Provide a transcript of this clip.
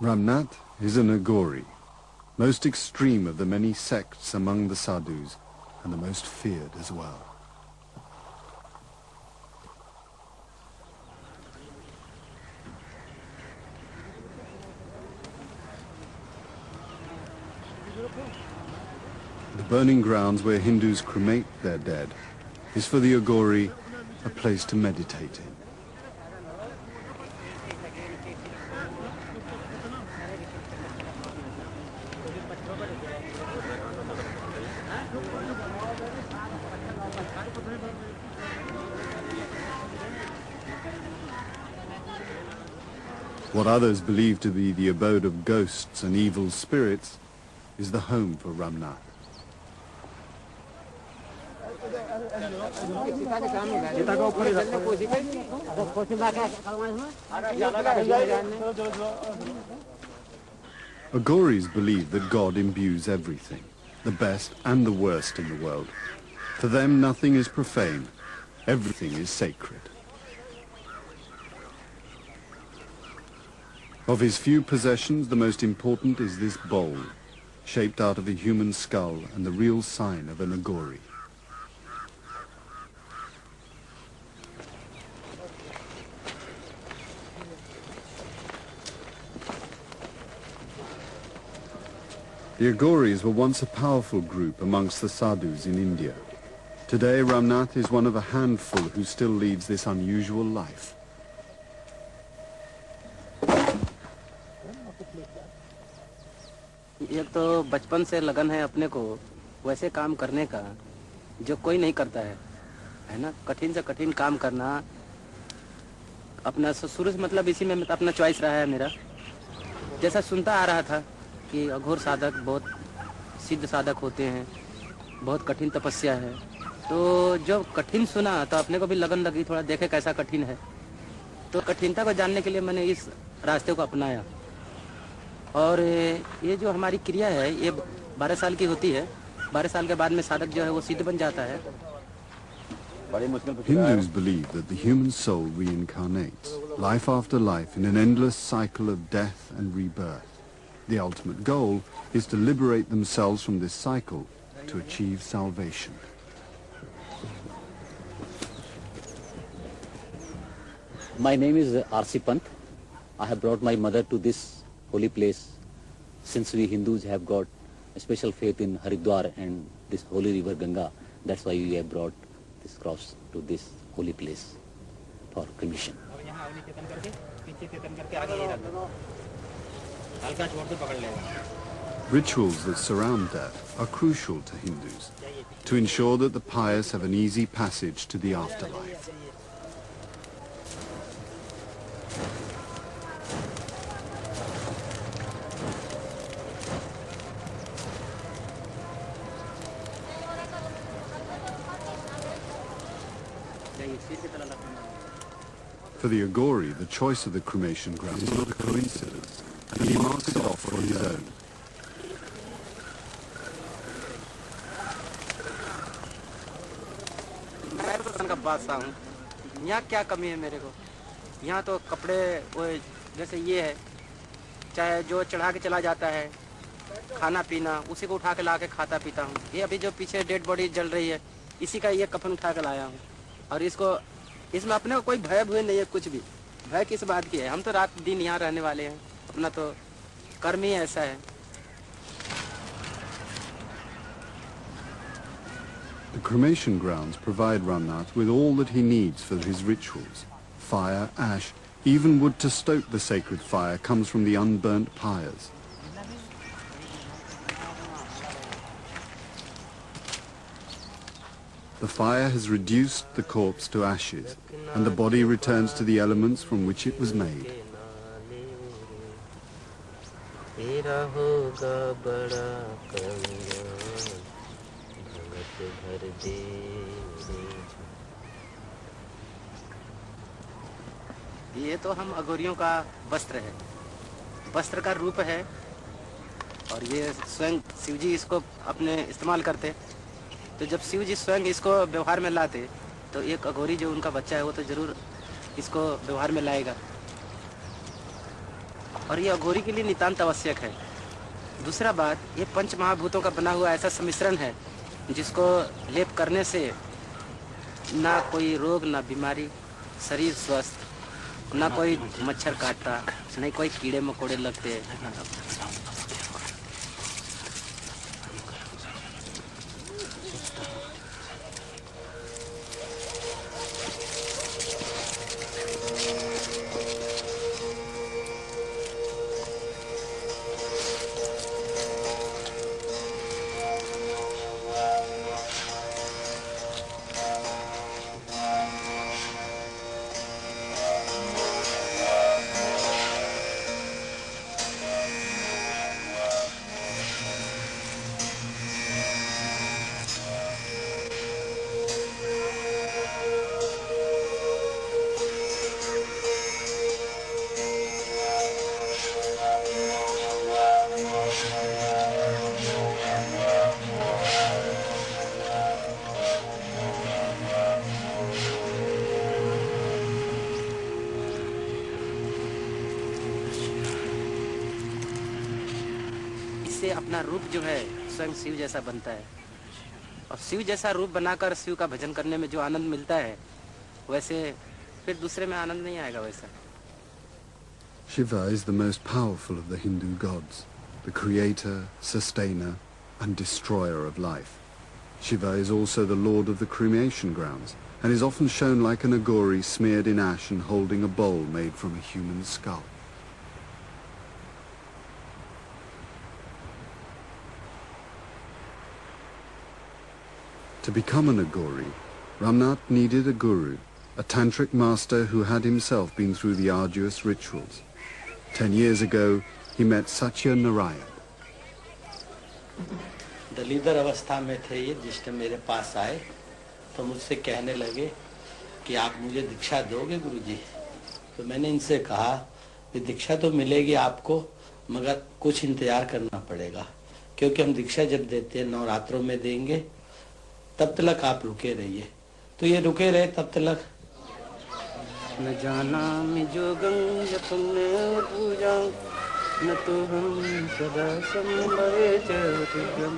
Ramnath is an Aghori, most extreme of the many sects among the sadhus, and the most feared as well. The burning grounds where Hindus cremate their dead is for the Aghori a place to meditate in. What others believe to be the abode of ghosts and evil spirits is the home for Ramnath. Aghoris believe that God imbues everything, the best and the worst in the world. For them, nothing is profane, everything is sacred. Of his few possessions, the most important is this bowl, shaped out of a human skull and the real sign of an Aghori. The Aghoris were once a powerful group amongst the sadhus in India. Today, Ramnath is one of a handful who still leads this unusual life. एक तो बचपन से लगन है अपने को वैसे काम करने का जो कोई नहीं करता है ना। कठिन से कठिन काम करना अपना शुरू से मतलब इसी में अपना चॉइस रहा है मेरा। जैसा सुनता आ रहा था कि अघोर साधक बहुत सिद्ध साधक होते हैं, बहुत कठिन तपस्या है, तो जब कठिन सुना तो अपने को भी लगन लगी थोड़ा देखे कैसा कठिन है। तो कठिनता को जानने के लिए मैंने इस रास्ते को अपनाया। और ये जो हमारी क्रिया है ये 12 साल की होती है। 12 साल के बाद में साधक जो है वो सिद्ध बन जाता है। Hindus believe that the human soul reincarnates, life after life, in an endless cycle of death and rebirth. The ultimate goal is to liberate themselves from this cycle to achieve salvation. My name is R.C. Pant. I have brought my mother to this holy place since we Hindus have got a special faith in Haridwar and this holy river Ganga. That's why we have brought this cross to this holy place for cremation. Rituals that surround death are crucial to Hindus to ensure that the pious have an easy passage to the afterlife. For the Aghori, the choice of the cremation ground is not a coincidence, and he marks it off for his own. मैं का बादशाह हूँ। यहाँ क्या कमी है मेरे को? यहाँ तो कपड़े वो जैसे ये है, चाहे जो चढ़ा के चला जाता है, खाना पीना उसी को उठा के ला के खाता पीता हूँ। ये अभी जो पीछे डेड बॉडी जल रही है, इसी का ये कफन उठा के लाया हूँ। और इसको इसमें अपने को कोई भय भूय नहीं है, कुछ भी भय किस बात की है। हम तो रात दिन यहाँ रहने वाले हैं, अपना तो कर्म ही ऐसा है। The cremation grounds provide Ramnath with all that he needs for his rituals. Fire, ash, even wood to stoke the sacred fire comes from the unburnt pyres. The fire has reduced the corpse to ashes, and the body returns to the elements from which it was made. ये तो हम अघोरियों का वस्त्र है, वस्त्र का रूप है। और ये स्वयं शिवजी इसको अपने इस्तेमाल करते। तो जब शिव जी स्वयं इसको व्यवहार में लाते तो एक अघोरी जो उनका बच्चा है वो तो जरूर इसको व्यवहार में लाएगा, और ये अघोरी के लिए नितांत आवश्यक है। दूसरा बात, ये पंच महाभूतों का बना हुआ ऐसा सम्मिश्रण है जिसको लेप करने से ना कोई रोग ना बीमारी, शरीर स्वस्थ, ना कोई मच्छर काटता, नहीं कोई कीड़े मकोड़े लगते। इससे अपना रूप जो है स्वयं शिव जैसा बनता है, और शिव जैसा रूप बनाकर शिव का भजन करने में जो आनंद मिलता है, वैसे फिर दूसरे में आनंद नहीं आएगा वैसा। Shiva is the most powerful of the Hindu gods, the creator, sustainer, and destroyer of life. Shiva is also the lord of the cremation grounds, and is often shown like an Aghori smeared in ash and holding a bowl made from a human skull. To become an Aghori, Ramnath needed a guru, a tantric master who had himself been through the arduous rituals. 10 years ago, he met Satya Narayan. दलीदर अवस्था में थे ये, जिसने मेरे पास आए तो मुझसे कहने लगे कि आप मुझे दीक्षा दोगे गुरुजी। तो मैंने इनसे कहा कि दीक्षा तो मिलेगी आपको, मगर कुछ इंतजार करना पड़ेगा, क्योंकि हम दीक्षा जब देते हैं नवरात्रों में देंगे, तब तक आप रुके रहिए। तो ये रुके रहे तब तक। न जाना मैं जोगं जपने पूजा, न तो हम सदा संभवे चतुर्भुजं।